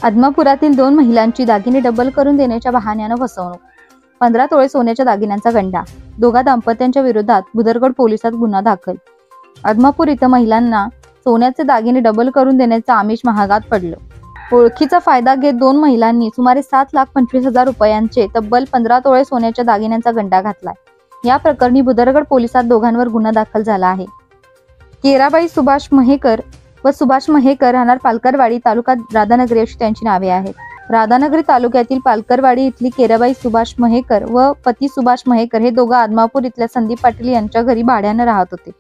आदमापुरातील 2 महिलांची दागिने डबल करून देण्याच्या बहाण्यानं फसवणूक. 15 तोळे सोन्याच्या दागिन्यांचा गंडा. दोघा दाम्पत्यांच्या विरोधात भुदरगड पोलिसात गुन्हा दाखल. आदमापूर इथं महिलांना सोन्याचे दागिने डबल करून देण्याचं आमिष महागात पडलं. ओळखीचा फायदा घेत 2 महिलांनी सुमारे 7,25,000 रुपयांचे तब्बल 15 तोळे सोन्याच्या दागिन्यांचा गंडा घातलाय. या प्रकरणी भुदरगड पोलिसात दोघांवर गुन्हा दाखल झाला आहे. केराबाई सुभाष महेकर व सुभाष महेकर राहणार पालकरवाडी, तालुका राधानगरी अशी त्यांची नावे आहेत. राधानगरी तालुक्यातील पालकरवाडी इथली केराबाई सुभाष महेकर व पती सुभाष महेकर हे दोघं आदमापूर इथल्या संदीप पाटील यांच्या घरी भाड्यानं राहत होते.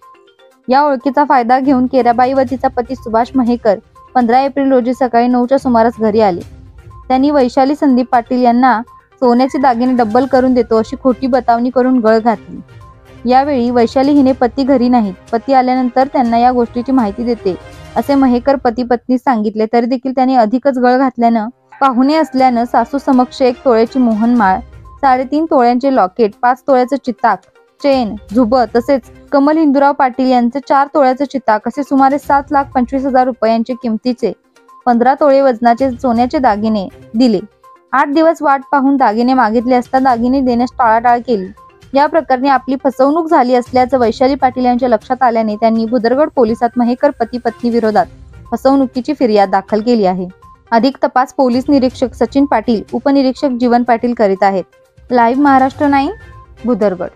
या ओळखीचा फायदा घेऊन केराबाई व तिचा पती सुभाष महेकर 15 एप्रिल रोजी सकाळी 9च्या सुमारास घरी आले. त्यांनी वैशाली संदीप पाटील यांना सोन्याचे दागिने डब्बल करून देतो अशी खोटी बतावणी करून गळ घातली. यावेळी वैशाली हिने पती घरी नाहीत, पती आल्यानंतर त्यांना या गोष्टीची माहिती देते असे महेकर पती पत्नीस सांगितले, तरी देखील त्यांनी अधिकच गळ घातल्यानं पाहुणे असल्यानं सासू समक्ष 1 तोळ्याची मोहनमाळ, 3.5 तोळ्यांचे लॉकेट, 5 तोळ्याचं चिताक, चेन, झुबं तसेच कमल हिंदूराव पाटील यांचे 4 तोळ्याचं चिताक असे सुमारे 7,25,000 रुपयांचे किमतीचे 15 तोळे वजनाचे सोन्याचे दागिने दिले. 8 दिवस वाट पाहून दागिने मागितले असता दागिने देण्यास टाळाटाळ केली. या प्रकरणी आपली फसवणूक झाली असल्याचं वैशाली पाटील यांच्या लक्षात आल्याने त्यांनी भुदरगड पोलिसात महेकर पती पत्नी विरोधात फसवणुकीची फिर्याद दाखल केली आहे. अधिक तपास पोलीस निरीक्षक सचिन पाटील, उपनिरीक्षक जीवन पाटील करीत आहेत. लाईव्ह महाराष्ट्र 9 भुदरगड.